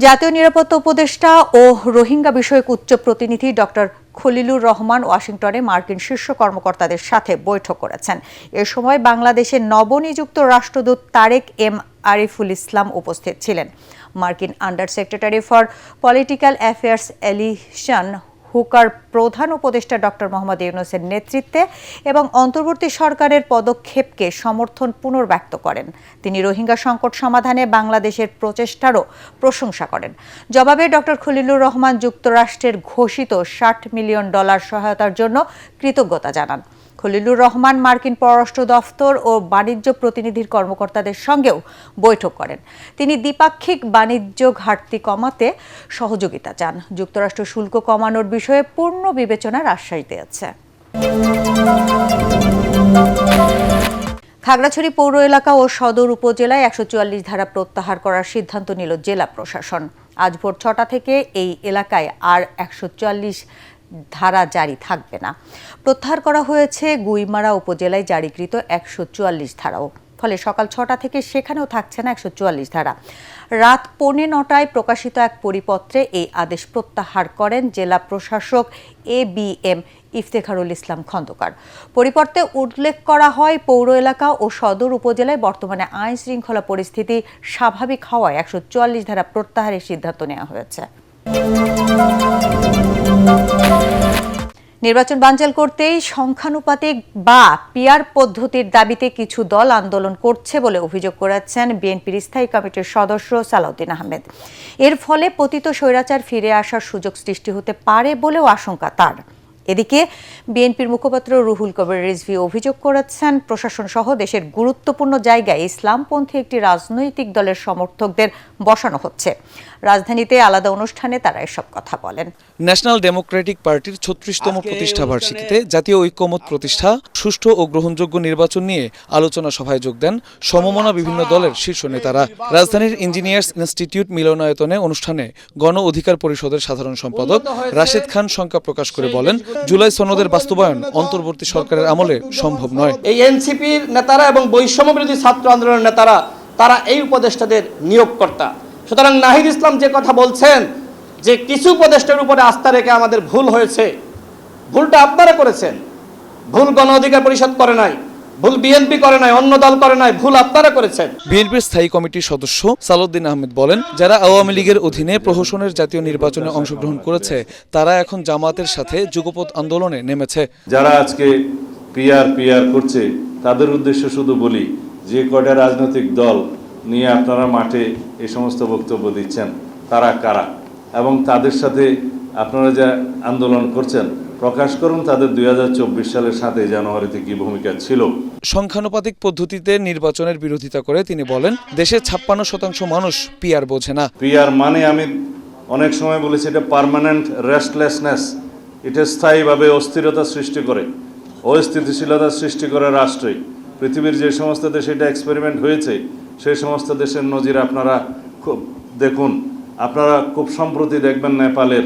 জাতীয় নিরাপত্তা উপদেষ্টা ও রোহিঙ্গা বিষয়ক উচ্চ প্রতিনিধি ডক্টর খলিলুর রহমান ওয়াশিংটনে মার্কিন শীর্ষ কর্মকর্তাদের সাথে বৈঠক করেছেন। এ সময় বাংলাদেশের নবনিযুক্ত রাষ্ট্রদূত তারেক এম আরিফুল ইসলাম উপস্থিত ছিলেন। মার্কিন under secretary for political affairs Allison Hooker প্রধান উপদেষ্টা ডক্টর মোহাম্মদ ইউনূসের নেতৃত্বে এবং অন্তর্বর্তী সরকারের পদক্ষেপকে সমর্থন পুনর্ব্যক্ত করেন। তিনি রোহিঙ্গা সংকট সমাধানে বাংলাদেশের প্রচেষ্টারও প্রশংসা করেন। জবাবে ডক্টর খলিলুর রহমান যুক্তরাষ্ট্রের ঘোষিত $60 মিলিয়ন সহায়তার জন্য কৃতজ্ঞতা জানান। খলিলুর রহমান মার্কিন পররাষ্ট্র দফতর ও বাণিজ্য প্রতিনিধির কর্মকর্তাদের সঙ্গেও বৈঠক করেন। তিনি দ্বিপাক্ষিক বাণিজ্য ঘাটতি কমাতে সহযোগিতা চান। যুক্তরাষ্ট্র শুল্ক কমানোর বিষয়ে পূর্ণ বিবেচনার আশ্বাস দিয়েছে। খাগড়াছড়ি পৌর এলাকা ও সদর উপজেলায় 144 ধারা প্রত্যাহার করার সিদ্ধান্ত নিল জেলা প্রশাসন। আজ ভোর 6টা থেকে এই এলাকায় আর 144 ধারা জারি থাকবে না। প্রত্যাহার করা হয়েছে গুইমারা উপজেলায় জারিকৃত 144 ধারাও। ফলে সকাল 6টা থেকে সেখানেও থাকছে না 144 ধারা। রাত 9:15টায় প্রকাশিত এক পরিপত্রে এই আদেশ প্রত্যাহার করেন জেলা প্রশাসক ABM ইফতেখারুল ইসলাম খন্দকার। পরিপত্রে উল্লেখ করা হয়, পৌর এলাকা ও সদর উপজেলায় বর্তমানে আইন শৃঙ্খলা পরিস্থিতি স্বাভাবিক হওয়ায় 144 ধারা প্রত্যাহারের সিদ্ধান্ত নেওয়া হয়েছে। নির্বাচন বানচাল করতেই সংখ্যানুপাতিক বা পিআর পদ্ধতির দাবিতে কিছু দল আন্দোলন করছে বলে অভিযোগ করেছেন বিএনপির স্থায়ী কমিটির সদস্য সালাউদ্দিন আহমেদ। এর ফলে পতিত স্বৈরাচার ফিরে আসার সুযোগ সৃষ্টি হতে পারে বলেও আশঙ্কা তার। এদিকে বিএনপির মুখপাত্র রুহুল কবির রিজভী অভিযোগ করেছেন, প্রশাসন সহ দেশের গুরুত্বপূর্ণ জায়গায় ইসলামপন্থী একটি রাজনৈতিক দলের সমর্থকদের বসানো হচ্ছে। রাজধানীতে আলাদা অনুষ্ঠানে তারা এসব কথা বলেন। ন্যাশনাল ডেমোক্রেটিক পার্টির 36তম প্রতিষ্ঠা বার্ষিকীতে জাতীয় ঐক্যমত প্রতিষ্ঠা, সুষ্ঠু ও গ্রহণযোগ্য নির্বাচন নিয়ে আলোচনা সভায় যোগ দেন সমমনা বিভিন্ন দলের শীর্ষ নেতারা। রাজধানীর ইঞ্জিনিয়ার্স ইনস্টিটিউট মিলনায়তনে অনুষ্ঠানে গণ অধিকার পরিষদের সাধারণ সম্পাদক রাশেদ খান শঙ্কা প্রকাশ করে বলেন, জুলাই সনদের বাস্তবায়ন অন্তর্বর্তী সরকারের আমলে সম্ভব নয়। এই এনসিপির নেতারা এবং বৈষম্য বিরোধী ছাত্র আন্দোলনের নেতারা তারা এই উপদেষ্টাদের নিয়োগকর্তা। সুতরাং নাহিদ ইসলাম যে কথা বলছেন যে কিছু উপদেষ্টার উপরে আস্থা রেখে আমাদের ভুল হয়েছে, ভুলটা আপনারা করেছেন। ভুল গণ অধিকার পরিষদ করে নাই, ভুল বিএনপি করে নাই, অন্য দল করে নাই, ভুল আপনারা করেছেন। বিএনপির স্থায়ী কমিটির সদস্য সালাউদ্দিন আহমেদ বলেন, যারা আওয়ামী লীগের অধীনে প্রহসনের জাতীয় নির্বাচনে অংশগ্রহণ করেছে তারা এখন জামাতের সাথে যুগপৎ আন্দোলনে নেমেছে। যারা আজকে পিআর করছে তাদের উদ্দেশ্য শুধু বলি, যে কয়টা রাজনৈতিক দল নিয়ে আপনারা মাঠে এই সমস্ত বক্তব্য দিচ্ছেন তারা কারা এবং তাদের সাথে আপনারা যা আন্দোলন করছেন প্রকাশ করুন তাদের 2024 সালের 7 জানুয়ারিতে কি ভূমিকা ছিল। সংখ্যানুপাতিক পদ্ধতিতে নির্বাচনের বিরোধিতা করে তিনি বলেন, দেশের 56% মানুষ পিআর বোঝে না। পিআর মানে আমি অনেক সময় বলেছি এটা পার্মানেন্ট রেস্টলেসনেস, এটা স্থায়ীভাবে অস্থিরতা সৃষ্টি করে, অস্থিতিশীলতা সৃষ্টি করে রাষ্ট্রে। পৃথিবীর যে সমস্ত দেশে এটা এক্সপেরিমেন্ট হয়েছে সেই সমস্ত দেশের নজির আপনারা খুব দেখুন। আপনারা খুব সম্প্রতি দেখবেন নেপালের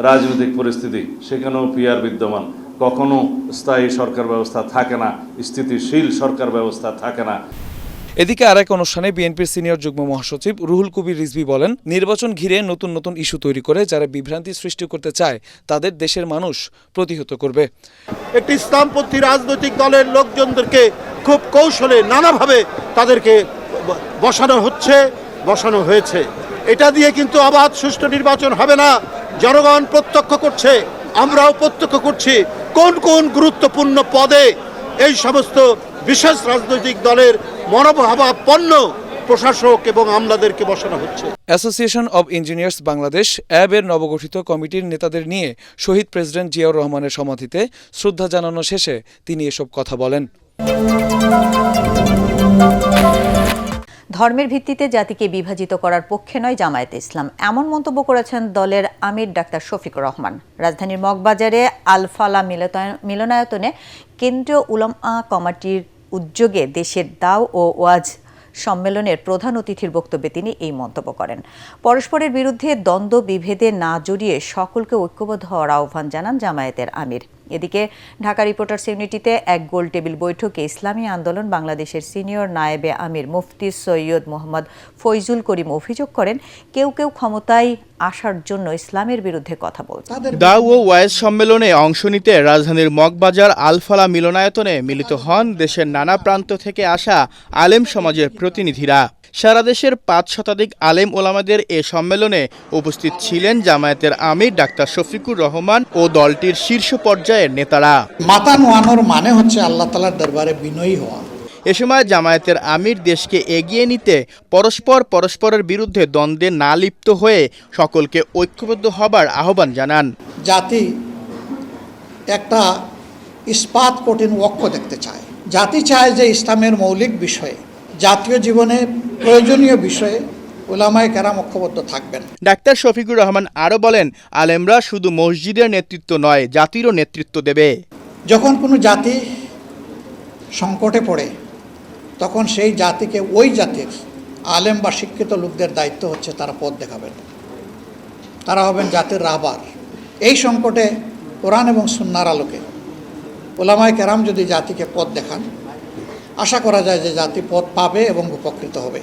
রাজনৈতিক পরিস্থিতি, সেখানেও পিআর বিদ্যমান। কখনো স্থায়ী সরকার ব্যবস্থা থাকে না, স্থিতিশীল সরকার ব্যবস্থা থাকে না। এদিকে আরেক অনুষ্ঠানে বিএনপির সিনিয়র যুগ্ম মহাসচিব রুহুল কবির রিজভী বলেন, নির্বাচন ঘিরে নতুন নতুন ইস্যু তৈরি করে যারা বিভ্রান্তি সৃষ্টি করতে চায় তাদের দেশের মানুষ প্রতিহত করবে। একটি ইসলামপন্থী রাজনৈতিক দলের লোকজনদেরকে খুব কৌশলে নানাভাবে তাদেরকে বসানো হয়েছে। এটা দিয়ে কিন্তু অবাধ সুষ্ঠু নির্বাচন হবে না। জনগণ প্রত্যক্ষ করছে, আমরাও প্রত্যক্ষ করছি কোন কোন গুরুত্বপূর্ণ পদে এই সমস্ত বিশেষ রাজনৈতিক দলের মনোভাবাপন্ন প্রশাসক এবং আমলাদেরকে বসানো হচ্ছে। অ্যাসোসিয়েশন অব ইঞ্জিনিয়ার্স বাংলাদেশ অ্যাবের নবগঠিত কমিটির নেতাদের নিয়ে শহীদ প্রেসিডেন্ট জিয়াউর রহমানের সমাধিতে শ্রদ্ধা জানানো শেষে তিনি এসব কথা বলেন। ধর্মের ভিত্তিতে জাতিকে বিভাজিত করার পক্ষে নয় জামায়াতে ইসলাম, এমন মন্তব্য করেছেন দলের আমির ডাক্তার শফিকুর রহমান। রাজধানীর মগবাজারে আল ফালাহ মিলনায়তনে কেন্দ্রীয় উলামা কমিটির উদ্যোগে দেশের দাও ও ওয়াজ সম্মেলনের প্রধান অতিথির বক্তব্যে তিনি এই মন্তব্য করেন। পরস্পরের বিরুদ্ধে দ্বন্দ্ব বিভেদে না জড়িয়ে সকলকে ঐক্যবদ্ধ হওয়ার আহ্বান জানান জামায়াতের আমির। এদিকে ঢাকা রিপোর্টার্স ইউনিটিতে এক গোল টেবিল বৈঠকে ইসলামী আন্দোলন বাংলাদেশের সিনিয়র নায়েবে আমির মুফতি সৈয়দ মোহাম্মদ ফয়জুল করিম অভিযোগ করেন, কেউ কেউ ক্ষমতায় আসার জন্য ইসলামের বিরুদ্ধে কথা বলছে। দাও ও ওয়াইজ সম্মেলনে অংশ নিতে রাজধানীর মগবাজার আলফালা মিলনায়তনে মিলিত হন দেশের নানা প্রান্ত থেকে আসা আলেম সমাজের প্রতিনিধিরা। সারা দেশের ৫ শতাধিক আলেম ওলামাদের এ সম্মেলনে উপস্থিত ছিলেন জামায়াতের আমির ডাক্তার শফিকুর রহমান ও দলটির শীর্ষ পর্যায়ের নেতারা। মাথা নোয়ানোর মানে হচ্ছে আল্লাহ তাআলার দরবারে বিনয়ী হওয়া। এ সময় জামায়াতের আমির দেশকে এগিয়ে নিতে পরস্পরের বিরুদ্ধে দ্বন্দ্বে না লিপ্ত হয়ে সকলকে ঐক্যবদ্ধ হবার আহ্বান জানান। জাতি একটা ইস্পাত কঠিন ওয়াক্য দেখতে চায়। জাতি চায় যে ইসলামের মৌলিক বিষয়ে, জাতীয় জীবনে প্রয়োজনীয় বিষয়ে উলামায়ে কেরাম ঐক্যবদ্ধ থাকবেন। ডাক্তার শফিকুর রহমান আরও বলেন, আলেমরা শুধু মসজিদের নেতৃত্ব নয়, জাতিরও নেতৃত্ব দেবে। যখন কোনো জাতি সংকটে পড়ে তখন সেই জাতিকে ওই জাতির আলেম বা শিক্ষিত লোকদের দায়িত্ব হচ্ছে তারা পথ দেখাবেন, তারা হবেন জাতির রাহবার। এই সংকটে কোরআন এবং সুন্নাহর আলোকে উলামায়ে কেরাম যদি জাতিকে পথ দেখান, আশা করা যায় যে জাতি পথ পাবে এবং উপকৃত হবে।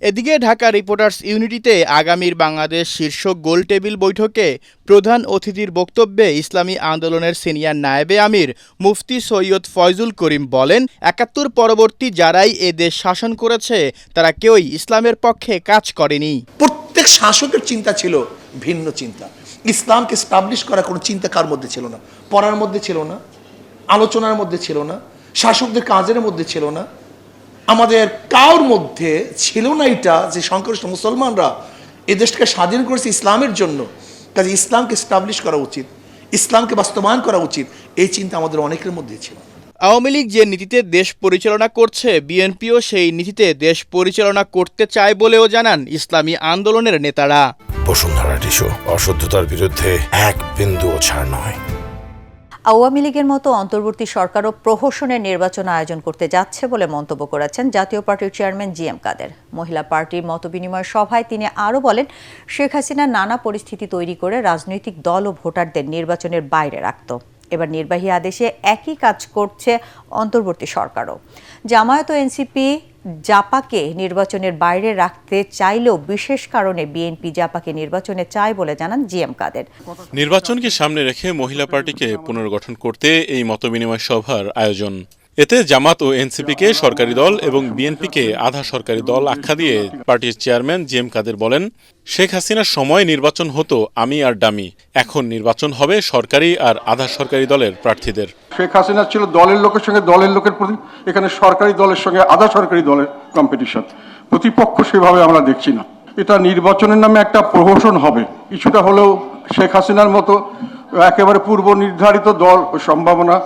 এদিকে ঢাকা রিপোর্টার্স ইউনিটিতে আগামীর বাংলাদেশ শীর্ষক গোল টেবিল বৈঠকে প্রধান অতিথির বক্তব্যে ইসলামী আন্দোলনের সিনিয়র নায়েবে আমির মুফতি সৈয়দ ফয়জুল করিম বলেন, ৭১ পরবর্তী যারাই এ দেশ শাসন করেছে তারা কেউই ইসলামের পক্ষে কাজ করেনি। প্রত্যেক শাসকের চিন্তা ছিল ভিন্ন চিন্তা। ইসলামকে স্টাবলিশ করা কোনো চিন্তা কার মধ্যে ছিল না, পড়ার মধ্যে ছিল না, আলোচনার মধ্যে ছিল না, শাসকদের কাজের মধ্যে ছিল না, আমাদের কারোর মধ্যে ছিল না এটা যে সংখ্যাগরিষ্ঠ মুসলমানরা এ দেশকে স্বাধীন করেছে ইসলামের জন্য, কাজে ইসলামকে স্টাবলিশ করা উচিত, ইসলামকে বাস্তবায়ন করা উচিত, এই চিন্তা আমাদের অনেকের মধ্যে ছিল। আওয়ামী লীগ যে নীতিতে দেশ পরিচালনা করছে, বিএনপিও সেই নীতিতে দেশ পরিচালনা করতে চায় বলেও জানান ইসলামী আন্দোলনের নেতারা। বসুন্ধরা টিস্যু, অশুদ্ধতার বিরুদ্ধে এক বিন্দুও ছাড় নয়। আওয়ামী লীগের মতো অন্তর্বর্তী সরকারও প্রহসনের নির্বাচন আয়োজন করতে যাচ্ছে বলে মন্তব্য করেছেন জাতীয় পার্টির চেয়ারম্যান জি এম কাদের। মহিলা পার্টির মতবিনিময় সভায় তিনি আরও বলেন, শেখ হাসিনা নানা পরিস্থিতি তৈরি করে রাজনৈতিক দল ও ভোটারদের নির্বাচনের বাইরে রাখত। এবার নির্বাহী আদেশে একই কাজ করছে অন্তর্বর্তী সরকারও। জামায়াত ও এনসিপি জাপাকে নির্বাচনের বাইরে রাখতে চাইলেও বিশেষ কারণে বিএনপি জাপাকে নির্বাচনে চায় বলে জানান জি এম কাদের। নির্বাচনকে সামনে রেখে মহিলা পার্টিকে পুনর্গঠন করতে এই মতবিনিময় সভার আয়োজন। এতে জামাত ও এনসিপিকে সরকারি দল এবং বিএনপিকে আধা সরকারি দল আখ্যা দিয়ে পার্টির চেয়ারম্যান জি এম কাদের বলেন, শেখ হাসিনার সময় নির্বাচন হতো আমি আর ডামি, এখন নির্বাচন হবে সরকারি আর আধা সরকারি দলের প্রার্থীদের। শেখ হাসিনা ছিল দলের লোকের সঙ্গে দলের লোকের প্রতি, এখানে সরকারি দলের সঙ্গে আধা সরকারি দলের কম্পিটিশন। প্রতিপক্ষ সেভাবে আমরা দেখছি না। এটা নির্বাচনের নামে একটা প্রহসন হবে, কিছুটা হলেও শেখ হাসিনার মতো একেবারে পূর্ব নির্ধারিত দল সম্ভাবনা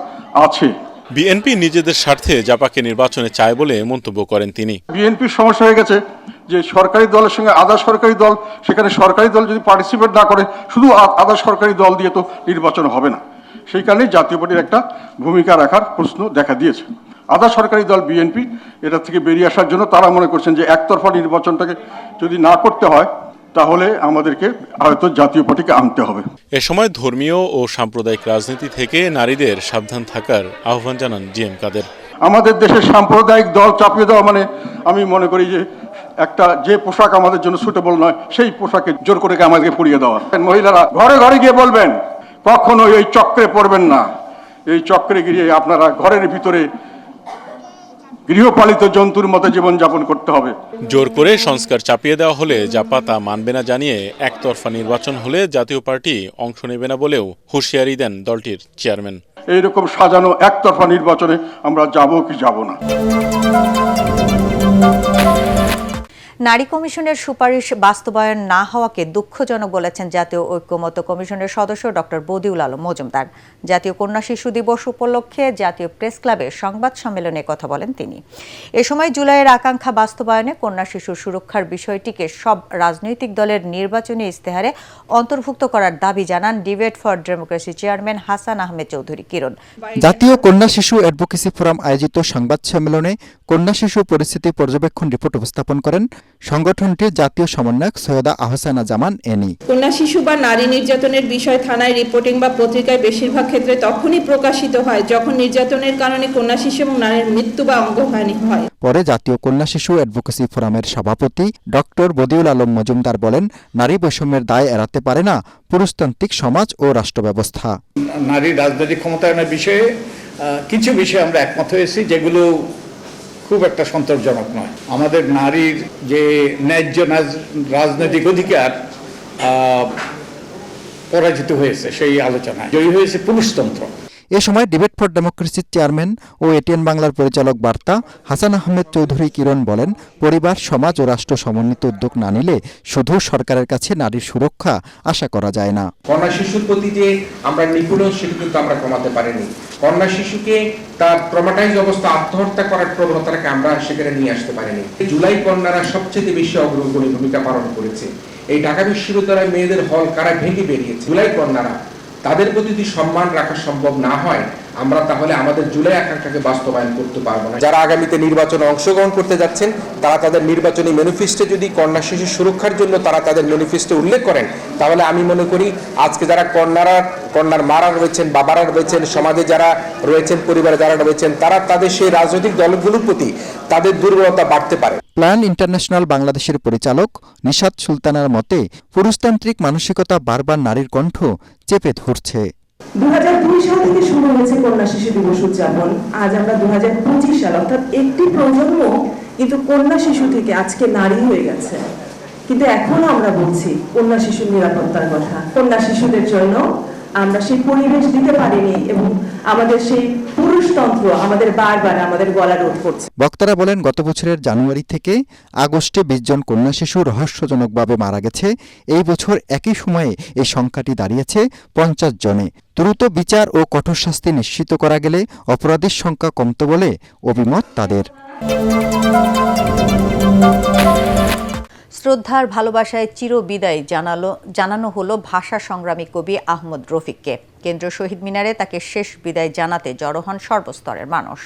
আছে। বিএনপি নিজেদের স্বার্থে জাপাকে নির্বাচনে চায় বলে মন্তব্য করেন তিনি। বিএনপির সমস্যা হয়ে গেছে যে সরকারি দলের সঙ্গে আধা সরকারি দল, সেখানে সরকারি দল যদি পার্টিসিপেট না করে শুধু আধা সরকারি দল দিয়ে তো নির্বাচন হবে না। সেই কারণেই জাতীয় পার্টির একটা ভূমিকা রাখার প্রশ্ন দেখা দিয়েছে। আধা সরকারি দল বিএনপি এটা থেকে বেরিয়ে আসার জন্য তারা মনে করছেন যে একতরফা নির্বাচনটাকে যদি না করতে হয় তাহলে আমাদেরকে হয়তো জাতীয় পার্টিকে আনতে হবে। এ সময় ধর্মীয় ও সাম্প্রদায়িক রাজনীতি থেকে নারীদের সাবধান থাকার আহ্বান জানান জি এম কাদের। আমাদের দেশের সাম্প্রদায়িক দল চাপিয়ে দেওয়া মানে আমি মনে করি যে একটা যে পোশাক আমাদের জন্য সুটেবল নয় সেই পোশাকে জোর করে আমাদেরকে পরিয়ে দেওয়া। মহিলারা ঘরে ঘরে গিয়ে বলবেন, কখনো এই চক্রে পড়বেন না। এই চক্রে গিয়ে আপনারা ঘরের ভিতরে গৃহপালিত জন্তুর মতো জীবনযাপন করতে হবে। জোর করে সংস্কার চাপিয়ে দেওয়া হলে জাপা তা মানবে না জানিয়ে একতরফা নির্বাচন হলে জাতীয় পার্টি অংশ নেবে না বলেও হুঁশিয়ারি দেন দলটির চেয়ারম্যান। এইরকম সাজানো একতরফা নির্বাচনে আমরা যাব কি যাব না। নারী কমিশনের সুপারিশ বাস্তবায়ন না হওয়াকে দুঃখজনক বলেছেন জাতীয় ঐক্যমত্য কমিশনের সদস্য ডক্টর বদিউল আলম মজুমদার। জাতীয় কন্যা শিশু দিবস উপলক্ষে জাতীয় প্রেস ক্লাবে সংবাদ সম্মেলনে কথা বলেন তিনি। এ সময় জুলাইয়ের আকাঙ্ক্ষা বাস্তবায়নে কন্যা শিশুর সুরক্ষার বিষয়টিকে সব রাজনৈতিক দলের নির্বাচনী ইস্তেহারে অন্তর্ভুক্ত করার দাবি জানান debate for democracy chairman Hasan Ahmed Chowdhury Kiron. জাতীয় কন্যা শিশু অ্যাডভোকেসি ফোরাম আয়োজিত সংবাদ সম্মেলনে কন্যা শিশু পরিস্থিতি পর্যবেক্ষণ রিপোর্ট উপস্থাপন করেন সংগঠনটির জাতীয় সমন্বয়ক সৈয়দা আহসানা জামান এনি। কন্যা শিশু বা নারী নির্যাতনের বিষয় থানায় রিপোর্টিং বা পত্রিকায় বেশিরভাগ ক্ষেত্রে তখনই প্রকাশিত হয় যখন নির্যাতনের কারণে কন্যা শিশু এবং নারীর মৃত্যু বা অঙ্গহানি হয়। পরে জাতীয় কন্যা শিশু অ্যাডভোকেসি ফোরামের সভাপতি ডক্টর বদিউল আলম মজুমদার বলেন, নারী বৈষম্যের দায় এড়াতে পারে না পুরুষতান্ত্রিক সমাজ ও রাষ্ট্র ব্যবস্থা। নারীর রাজনৈতিক ক্ষমতায়নের বিষয়ে কিছু বিষয়ে আমরা একমত হয়েছি, যেগুলো খুব একটা সন্তোষজনক নয়। আমাদের নারীর যে ন্যায্য রাজনৈতিক অধিকার পরাজিত হয়েছে, সেই আলোচনায় জয়ী হয়েছে পুরুষতন্ত্র। এ সময় ডিবেট ফর ডেমোক্রেসির চেয়ারম্যান ও এটিএন বাংলার পরিচালক বার্তা হাসান আহমেদ চৌধুরী কিরণ বলেন, পরিবার, সমাজ ও রাষ্ট্র সমন্বিত উদ্যোগ না নিলে শুধু সরকারের কাছে নারীর সুরক্ষা আশা করা যায় না। কন্যা শিশুর প্রতি যে আমরা নিপুণ, সেটা কিন্তু আমরা কমাতে পারিনি। কন্যা শিশুকে তার ট্রমাটাইজ অবস্থা আত্মহত্যা করার প্রবণতাকে আমরা সেখানে নিয়ে আসতে পারিনি। জুলাই কন্যারা সবচেয়ে বেশি অগ্রগণী ভূমিকা পালন করেছে। এই ঢাকা বিশ্ববিদ্যালয়ের মেয়েদের হল কারা ভেঙে বেরিয়েছে, জুলাই কন্যারা। তাদের প্রতি যদি সম্মান রাখা সম্ভব না হয়, আমরা তাহলে আমাদের জুলাই আকাঙ্ক্ষাকে বাস্তবায়ন করতে পারবো না। যারা আগামীতে নির্বাচনে অংশগ্রহণ করতে যাচ্ছেন, তারা তাদের নির্বাচনী ম্যানিফেস্টোে যদি কন্যা শিশু সুরক্ষার জন্য তারা তাদের ম্যানিফেস্টো উল্লেখ করেন, তাহলে আমি মনে করি আজকে যারা কন্যার মারা রয়েছেন, বাবারা রয়েছেন, সমাজে যারা রয়েছেন, পরিবারে যারা রয়েছেন, তারা তাদের সেই রাজনৈতিক দলগুলোর প্রতি তাদের দুর্বলতা বাড়তে পারে। প্ল্যান ইন্টারন্যাশনাল বাংলাদেশের পরিচালক নিশাত সুলতানার মতে, পুরুষতান্ত্রিক মানসিকতা বারবার নারীর কণ্ঠ চেপে ধরছে। 2002 সাল থেকে শুরু হয়েছে কন্যা শিশু দিবস উদযাপন। আজ আমরা 2025 সাল, অর্থাৎ একটি প্রজন্ম কিন্তু কন্যা শিশু থেকে আজকে নারী হয়ে গেছে। কিন্তু এখনো আমরা বলছি কন্যা শিশুর নিরাপত্তার কথা। কন্যা শিশুদের জন্য আমরা সেই পরিবেশ দিতে পারিনি এবং আমাদের সেই পুরুষতন্ত্র আমাদের বারবার আমাদের গলা রোধ করছে। বক্তারা বলেন, গত বছরের জানুয়ারি থেকে আগস্টে 20 জন কন্যা শিশু রহস্যজনকভাবে মারা গেছে। এই বছর একই সময়ে এই সংখ্যাটি দাঁড়িয়েছে 50 জনে। দ্রুত বিচার ও কঠোর শাস্তি নিশ্চিত করা গেলে অপরাধীর সংখ্যা কমতো বলে অভিমত তাদের। শ্রদ্ধার ভালোবাসায় চিরবিদায় জানানো হলো ভাষা সংগ্রামী কবি আহমদ রফিককে। কেন্দ্রীয় শহীদ মিনারে তাকে শেষ বিদায় জানাতে জড়ো হন সর্বস্তরের মানুষ।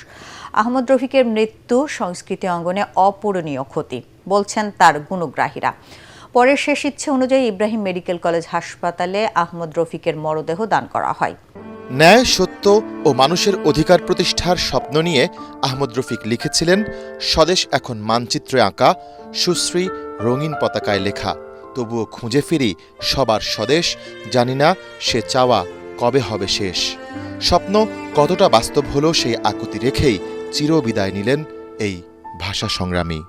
আহমদ রফিকের মৃত্যু সংস্কৃতি অঙ্গনে অপূরণীয় ক্ষতি বলছেন তার গুণগ্রাহীরা। পরের শেষ ইচ্ছে অনুযায়ী ইব্রাহিম মেডিকেল কলেজ হাসপাতালে আহমদ রফিকের মরদেহ দান করা হয়। ন্যায়, সত্য ও মানুষের অধিকার প্রতিষ্ঠার স্বপ্ন নিয়ে আহমদ রফিক লিখেছিলেন, স্বদেশ এখন মানচিত্রে আঁকা, সুশ্রী রঙিন পতাকায় লেখা। তবুও খুঁজে ফিরি সবার স্বদেশ, জানি না সে চাওয়া কবে হবে শেষ। স্বপ্ন কতটা বাস্তব হলো সেই আকুতি রেখেই চিরবিদায় নিলেন এই ভাষা সংগ্রামী।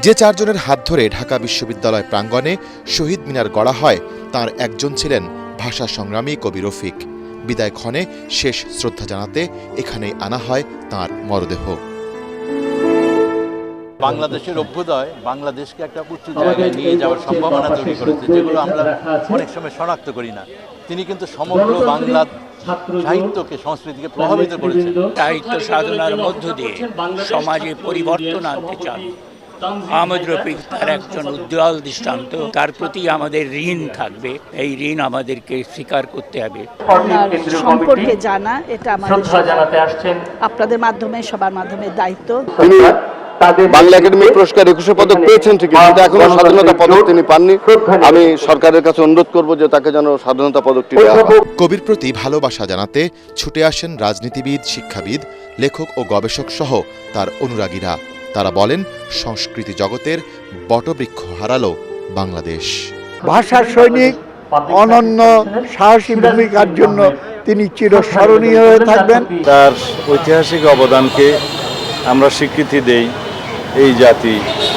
যে 4 জনের হাত ধরে ঢাকা বিশ্ববিদ্যালয় প্রাঙ্গণে শহীদ মিনার গড়া হয়, তার একজন ছিলেন ভাষা সংগ্রামী কবি রফিক। বিদায় ক্ষণে শেষ শ্রদ্ধা জানাতে এখানেই আনা হয় তাঁর মরদেহ। বাংলাদেশের অভ্যুদয় বাংলাদেশকে একটা উচ্চ জায়গায় নিয়ে যাওয়ার সম্ভাবনা তৈরি করেছে, যেগুলো আমরা অনেক সময় শনাক্ত করি না। তিনি কিন্তু সমগ্র বাংলা সাহিত্যকে, সংস্কৃতিকে প্রভাবিত করেছেন। সাহিত্য সাধনার মধ্য দিয়ে সমাজে পরিবর্তন আনতে চান আহমদ রফিক তার একজন উজ্জ্বল দৃষ্টান্ত। তার প্রতি আমাদের ঋণ থাকবে, এই ঋণ আমাদেরকে স্বীকার করতে হবে। সম্পর্কে জানা, এটা আমাদের আপনাদের মাধ্যমে, সবার মাধ্যমে দায়িত্ব। বাংলা একাডেমি পুরস্কার 21 পদক পেয়েছেন ঠিকই, কিন্তু এখনো স্বাধীনতা পদক তিনি পাননি। আমি সরকারের কাছে অনুরোধ করব যে তাকে যেন স্বাধীনতা পদকটি দেওয়া হয়। কবির প্রতি ভালোবাসা জানাতে ছুটে আসেন রাজনীতিবিদ, শিক্ষাবিদ, লেখক ও গবেষক সহ তার অনুরাগীরা। তারা বলেন, সংস্কৃতি জগতের বটবৃক্ষ হারালো বাংলাদেশ। ভাষার সৈনিক, অনন্য সাহসী ভূমিকার জন্য তিনি চিরস্মরণীয় হয়ে থাকবেন। তার ঐতিহাসিক অবদানকে আমরা স্বীকৃতি দেই, এই জাতি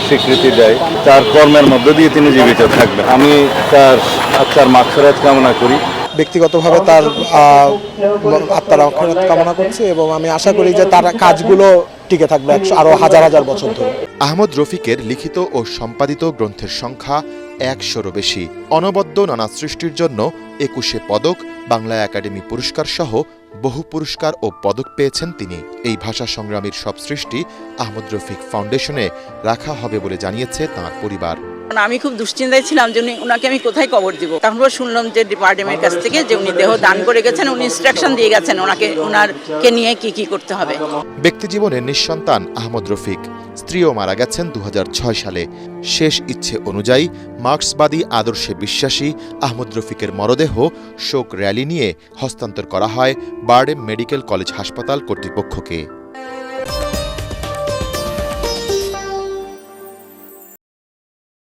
স্বীকৃতি দেয়। তার কর্মের মধ্য দিয়ে তিনি জীবিত থাকবেন। আমি তার আত্মার মাগফিরাত কামনা করি। ব্যক্তিগতভাবে তার আত্মার মাগফিরাত কামনা করছি এবং আমি আশা করি যে তার কাজগুলো টিকে থাকবে আরো হাজার হাজার বছর ধরে। আহমদ রফিকের লিখিত ও সম্পাদিত গ্রন্থের সংখ্যা 100-রও বেশি। অনবদ্য নানা সৃষ্টির জন্য 21 পদক, বাংলা একাডেমি পুরস্কার সহ বহু পুরস্কার ও পদক পেয়েছেন তিনি। এই ভাষা সংগ্রামীর সব সৃষ্টি আহমদ রফিক ফাউন্ডেশনে রাখা হবে বলে জানিয়েছে তাঁর পরিবার। আমি খুব দুশ্চিন্তায় ছিলাম যে উনাকে আমি কোথায় কবর দিব। তখন শুনলাম যে ডিপার্টমেন্টের কাছ থেকে যে উনি দেহ দান করে গেছেন, উনি ইনস্ট্রাকশন দিয়ে গেছেন ওনাকে নিয়ে কি করতে হবে। ব্যক্তিজীবনে নিঃসন্তান আহমদ রফিক, স্ত্রীও মারা গেছেন 2006 সালে। শেষ ইচ্ছে অনুযায়ী মার্ক্সবাদী আদর্শে বিশ্বাসী আহমদ রফিকের মরদেহ শোক র্যালি নিয়ে হস্তান্তর করা হয় বারডেম মেডিকেল কলেজ হাসপাতাল কর্তৃপক্ষকে।